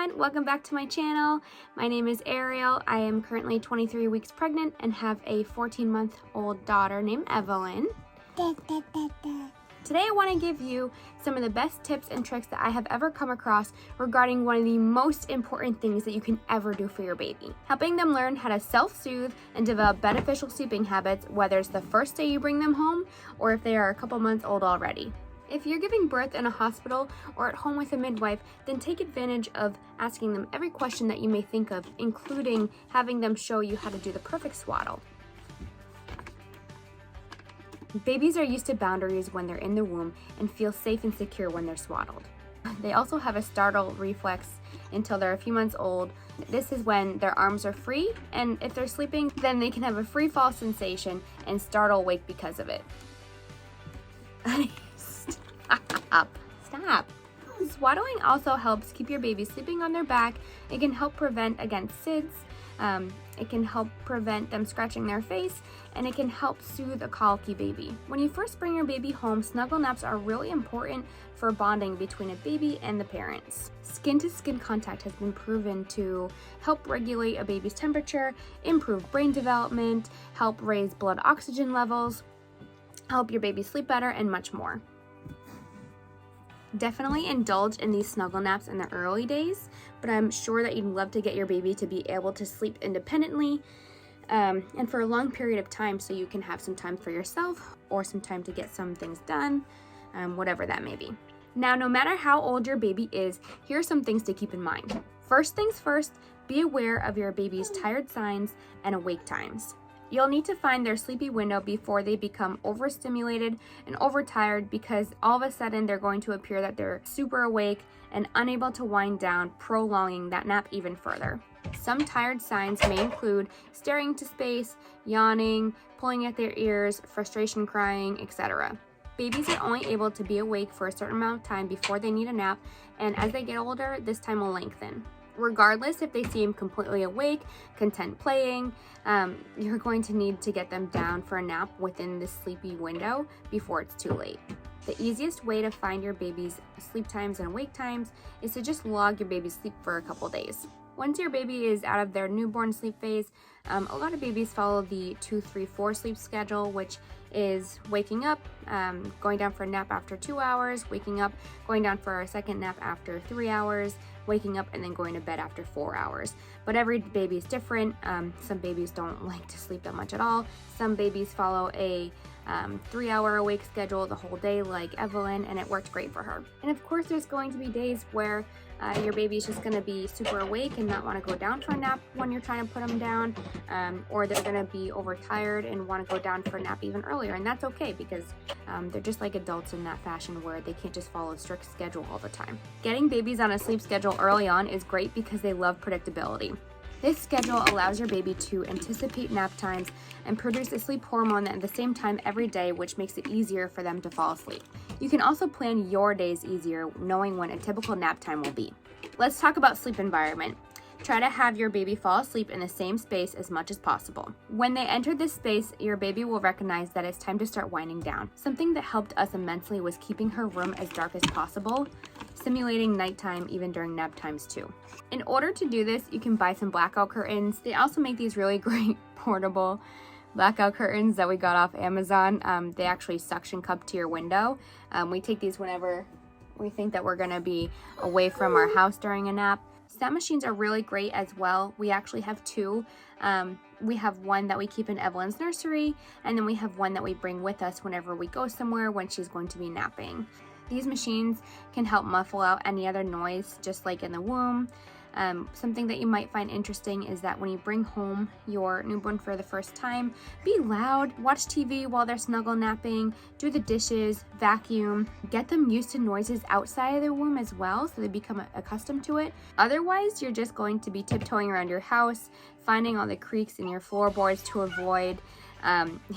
everyone, welcome back to my channel. My name is Ariel. I am currently 23 weeks pregnant and have a 14-month-old daughter named Evelyn. Today I want to give you some of the best tips and tricks that I have ever come across regarding one of the most important things that you can ever do for your baby. Helping them learn how to self-soothe and develop beneficial sleeping habits, whether it's the first day you bring them home or if they are a couple months old already. If you're giving birth in a hospital or at home with a midwife, then take advantage of asking them every question that you may think of, including having them show you how to do the perfect swaddle. Babies are used to boundaries when they're in the womb and feel safe and secure when they're swaddled. They also have a startle reflex until they're a few months old. This is when their arms are free, and if they're sleeping, then they can have a free fall sensation and startle awake because of it. Stop. Swaddling also helps keep your baby sleeping on their back. It can help prevent against SIDS. It can help prevent them scratching their face, and it can help soothe a colicky baby. When you first bring your baby home, snuggle naps are really important for bonding between a baby and the parents. Skin-to-skin contact has been proven to help regulate a baby's temperature, improve brain development, help raise blood oxygen levels, help your baby sleep better, and much more. Definitely indulge in these snuggle naps in the early days, but I'm sure that you'd love to get your baby to be able to sleep independently and for a long period of time, so you can have some time for yourself or some time to get some things done, whatever that may be. Now, no matter how old your baby is, here are some things to keep in mind. First things first, be aware of your baby's tired signs and awake times. You'll need to find their sleepy window before they become overstimulated and overtired, because all of a sudden they're going to appear that they're super awake and unable to wind down, prolonging that nap even further. Some tired signs may include staring into space, yawning, pulling at their ears, frustration crying, etc. Babies are only able to be awake for a certain amount of time before they need a nap, and as they get older, this time will lengthen. Regardless if they seem completely awake, content playing, you're going to need to get them down for a nap within this sleepy window before it's too late. The easiest way to find your baby's sleep times and awake times is to just log your baby's sleep for a couple days. Once your baby is out of their newborn sleep phase, a lot of babies follow the 2-3-4 sleep schedule, which is waking up, going down for a nap after 2 hours, waking up, going down for a second nap after 3 hours, waking up, and then going to bed after 4 hours. But every baby is different. Some babies don't like to sleep that much at all. Some babies follow a 3-hour awake schedule the whole day, like Evelyn, and it worked great for her. And of course, there's going to be days where your baby's just going to be super awake and not want to go down for a nap when you're trying to put them down, or they're going to be overtired and want to go down for a nap even earlier, and that's okay, because they're just like adults in that fashion where they can't just follow a strict schedule all the time. Getting babies on a sleep schedule early on is great because they love predictability. This schedule allows your baby to anticipate nap times and produce a sleep hormone at the same time every day, which makes it easier for them to fall asleep. You can also plan your days easier, knowing when a typical nap time will be. Let's talk about sleep environment. Try to have your baby fall asleep in the same space as much as possible. When they enter this space, your baby will recognize that it's time to start winding down. Something that helped us immensely was keeping her room as dark as possible, simulating nighttime even during nap times too. In order to do this, you can buy some blackout curtains. They also make these really great portable blackout curtains that we got off Amazon. They actually suction cup to your window. We take these whenever we think that we're gonna be away from our house during a nap. Snap machines are really great as well. We actually have two. We have one that we keep in Evelyn's nursery, and then we have one that we bring with us whenever we go somewhere when she's going to be napping. These machines can help muffle out any other noise, just like in the womb. Something that you might find interesting is that when you bring home your newborn for the first time, be loud, watch TV while they're snuggle napping, do the dishes, vacuum, get them used to noises outside of their womb as well so they become accustomed to it. Otherwise, you're just going to be tiptoeing around your house, finding all the creaks in your floorboards to avoid.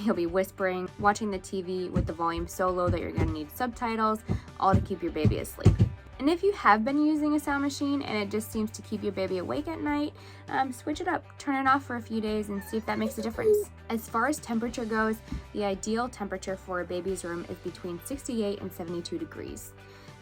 You'll be whispering, watching the TV with the volume so low that you're going to need subtitles, all to keep your baby asleep. And if you have been using a sound machine and it just seems to keep your baby awake at night, switch it up, turn it off for a few days and see if that makes a difference. As far as temperature goes, the ideal temperature for a baby's room is between 68 and 72 degrees.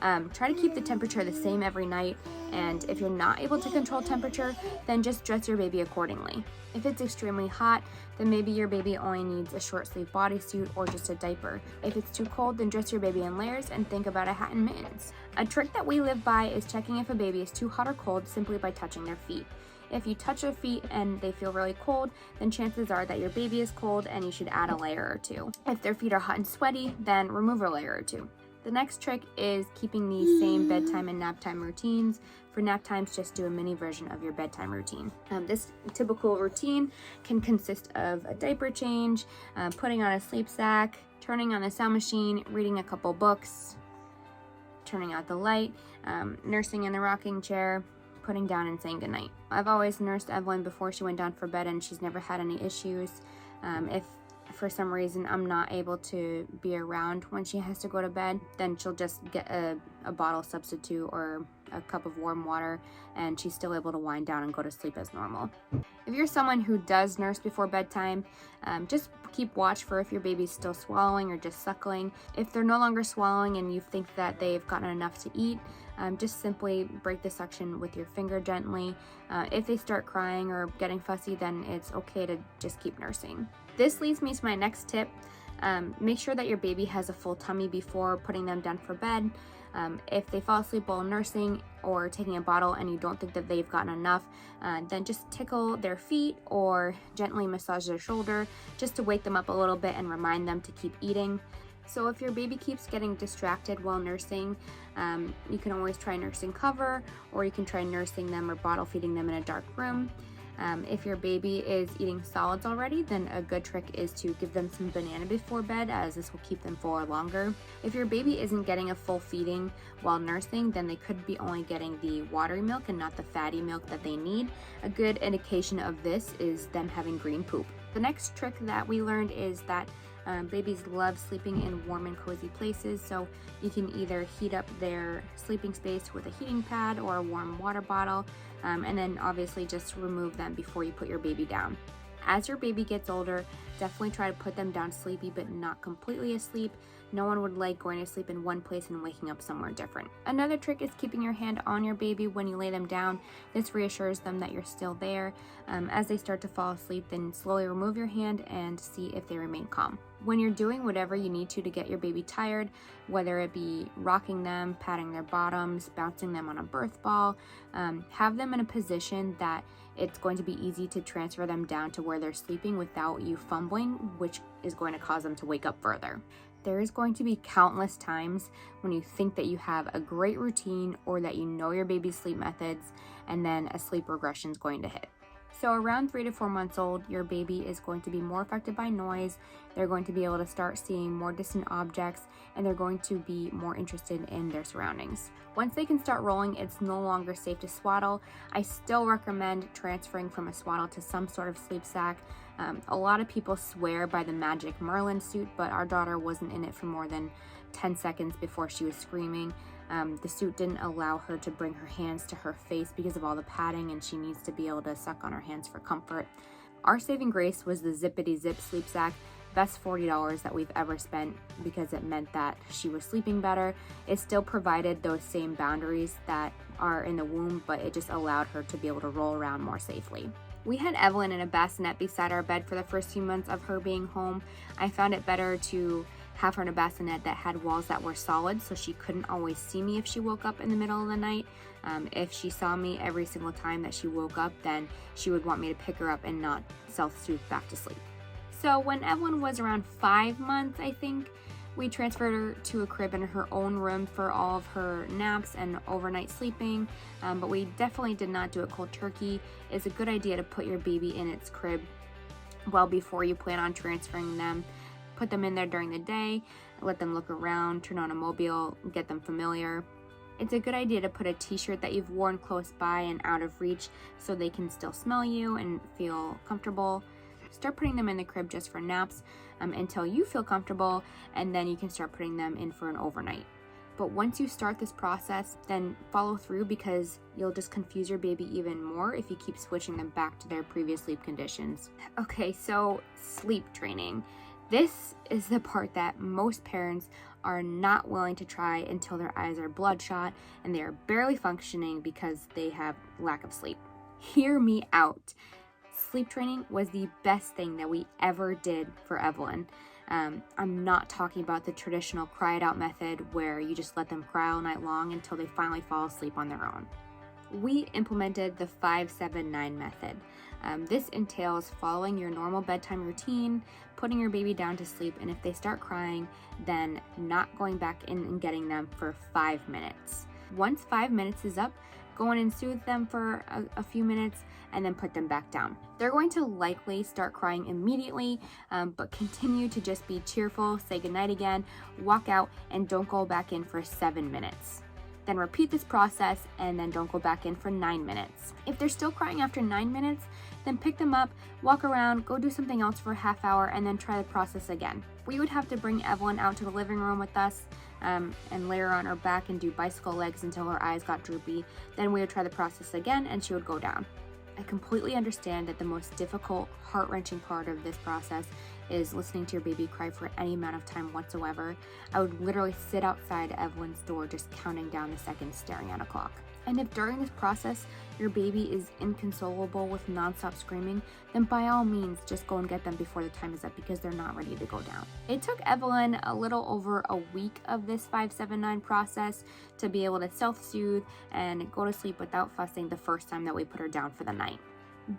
Try to keep the temperature the same every night, and if you're not able to control temperature, then just dress your baby accordingly. If it's extremely hot, then maybe your baby only needs a short sleeve bodysuit or just a diaper. If it's too cold, then dress your baby in layers and think about a hat and mittens. A trick that we live by is checking if a baby is too hot or cold simply by touching their feet. If you touch their feet and they feel really cold, then chances are that your baby is cold and you should add a layer or two. If their feet are hot and sweaty, then remove a layer or two. The next trick is keeping the same bedtime and nap time routines. For nap times, just do a mini version of your bedtime routine. This typical routine can consist of a diaper change, putting on a sleep sack, turning on the sound machine, reading a couple books, turning out the light, nursing in the rocking chair, putting down and saying goodnight. I've always nursed Evelyn before she went down for bed and she's never had any issues. If for some reason I'm not able to be around when she has to go to bed, then she'll just get a bottle substitute or a cup of warm water, and she's still able to wind down and go to sleep as normal. If you're someone who does nurse before bedtime, just keep watch for if your baby's still swallowing or just suckling. If they're no longer swallowing and you think that they've gotten enough to eat, just simply break the suction with your finger gently. If they start crying or getting fussy, then it's okay to just keep nursing. This leads me to my next tip. Make sure that your baby has a full tummy before putting them down for bed. If they fall asleep while nursing or taking a bottle and you don't think that they've gotten enough, then just tickle their feet or gently massage their shoulder just to wake them up a little bit and remind them to keep eating. So if your baby keeps getting distracted while nursing, you can always try nursing cover, or you can try nursing them or bottle feeding them in a dark room. If your baby is eating solids already, then a good trick is to give them some banana before bed, as this will keep them fuller longer. If your baby isn't getting a full feeding while nursing, then they could be only getting the watery milk and not the fatty milk that they need. A good indication of this is them having green poop. The next trick that we learned is that babies love sleeping in warm and cozy places, so you can either heat up their sleeping space with a heating pad or a warm water bottle, and then obviously just remove them before you put your baby down. As your baby gets older, definitely try to put them down sleepy but not completely asleep. No one would like going to sleep in one place and waking up somewhere different. Another trick is keeping your hand on your baby when you lay them down. This reassures them that you're still there. As they start to fall asleep, then slowly remove your hand and see if they remain calm. When you're doing whatever you need to get your baby tired, whether it be rocking them, patting their bottoms, bouncing them on a birth ball, have them in a position that it's going to be easy to transfer them down to where they're sleeping without you fumbling, which is going to cause them to wake up further. There is going to be countless times when you think that you have a great routine or that you know your baby's sleep methods, and then a sleep regression is going to hit. So around 3 to 4 months old, your baby is going to be more affected by noise. They're going to be able to start seeing more distant objects, and they're going to be more interested in their surroundings. Once they can start rolling, it's no longer safe to swaddle. I still recommend transferring from a swaddle to some sort of sleep sack. A lot of people swear by the magic Merlin suit, but our daughter wasn't in it for more than 10 seconds before she was screaming. The suit didn't allow her to bring her hands to her face because of all the padding, and she needs to be able to suck on her hands for comfort. Our saving grace was the Zippity Zip sleep sack. Best $40 that we've ever spent, because it meant that she was sleeping better. It still provided those same boundaries that are in the womb, but it just allowed her to be able to roll around more safely. We had Evelyn in a bassinet beside our bed for the first few months of her being home. I found it better to have her in a bassinet that had walls that were solid, so she couldn't always see me if she woke up in the middle of the night. If she saw me every single time that she woke up, then she would want me to pick her up and not self-soothe back to sleep. So when Evelyn was around 5 months, I think, we transferred her to a crib in her own room for all of her naps and overnight sleeping, but we definitely did not do it cold turkey. It's a good idea to put your baby in its crib well before you plan on transferring them. Put them in there during the day, let them look around, turn on a mobile, get them familiar. It's a good idea to put a t-shirt that you've worn close by and out of reach so they can still smell you and feel comfortable. Start putting them in the crib just for naps until you feel comfortable, and then you can start putting them in for an overnight. But once you start this process, then follow through, because you'll just confuse your baby even more if you keep switching them back to their previous sleep conditions. Okay, so sleep training. This is the part that most parents are not willing to try until their eyes are bloodshot and they are barely functioning because they have lack of sleep. Hear me out. Sleep training was the best thing that we ever did for Evelyn. I'm not talking about the traditional cry it out method where you just let them cry all night long until they finally fall asleep on their own. We implemented the 5-7-9 method. This entails following your normal bedtime routine, putting your baby down to sleep, and if they start crying, then not going back in and getting them for 5 minutes. Once 5 minutes is up, go in and soothe them for a few minutes and then put them back down. They're going to likely start crying immediately, but continue to just be cheerful, say goodnight again, walk out, and don't go back in for 7 minutes. Then repeat this process and then don't go back in for 9 minutes. If they're still crying after 9 minutes, then pick them up, walk around, go do something else for a half hour, and then try the process again. We would have to bring Evelyn out to the living room with us and lay her on her back and do bicycle legs until her eyes got droopy. Then we would try the process again and she would go down. I completely understand that the most difficult, heart-wrenching part of this process is listening to your baby cry for any amount of time whatsoever. I would literally sit outside Evelyn's door just counting down the seconds, staring at a clock. And if during this process your baby is inconsolable with nonstop screaming, then by all means just go and get them before the time is up because they're not ready to go down. It took Evelyn a little over a week of this 5-7-9 process to be able to self-soothe and go to sleep without fussing the first time that we put her down for the night.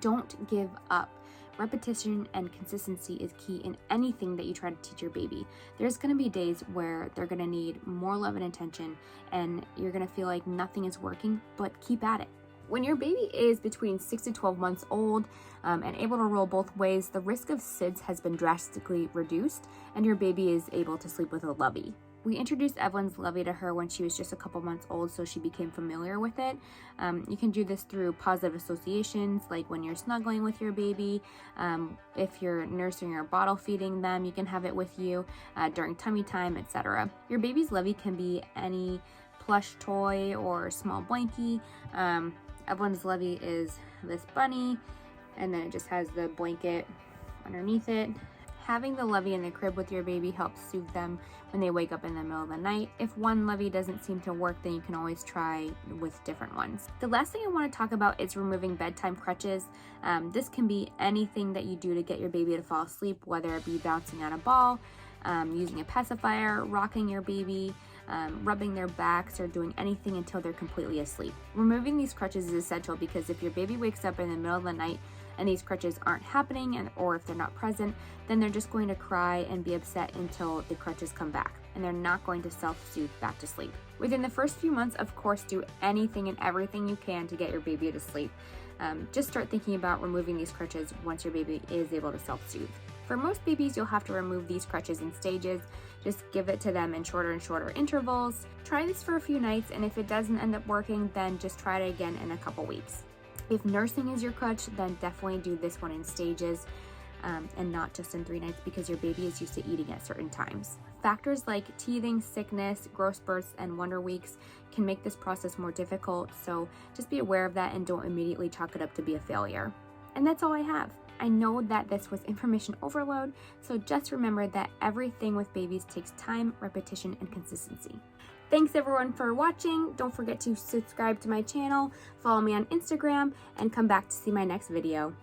Don't give up. Repetition and consistency is key in anything that you try to teach your baby. There's going to be days where they're going to need more love and attention and you're going to feel like nothing is working, but keep at it. When your baby is between 6 to 12 months old and able to roll both ways, the risk of SIDS has been drastically reduced and your baby is able to sleep with a lovey. We introduced Evelyn's lovey to her when she was just a couple months old, so she became familiar with it. You can do this through positive associations, like when you're snuggling with your baby. If you're nursing or bottle feeding them, you can have it with you during tummy time, etc. Your baby's lovey can be any plush toy or small blankie. Evelyn's lovey is this bunny, and then it just has the blanket underneath it. Having the lovey in the crib with your baby helps soothe them when they wake up in the middle of the night. If one lovey doesn't seem to work, then you can always try with different ones. The last thing I want to talk about is removing bedtime crutches. This can be anything that you do to get your baby to fall asleep, whether it be bouncing on a ball, using a pacifier, rocking your baby, rubbing their backs, or doing anything until they're completely asleep. Removing these crutches is essential because if your baby wakes up in the middle of the night and these crutches aren't happening, or if they're not present, then they're just going to cry and be upset until the crutches come back, and they're not going to self-soothe back to sleep. Within the first few months, of course, do anything and everything you can to get your baby to sleep. Just start thinking about removing these crutches once your baby is able to self-soothe. For most babies, you'll have to remove these crutches in stages. Just give it to them in shorter and shorter intervals. Try this for a few nights, and if it doesn't end up working, then just try it again in a couple weeks. If nursing is your crutch, then definitely do this one in stages and not just in 3 nights because your baby is used to eating at certain times. Factors like teething, sickness, growth spurts, and wonder weeks can make this process more difficult, so just be aware of that and don't immediately chalk it up to be a failure. And that's all I have. I know that this was information overload, so just remember that everything with babies takes time, repetition, and consistency. Thanks everyone for watching. Don't forget to subscribe to my channel, follow me on Instagram, and come back to see my next video.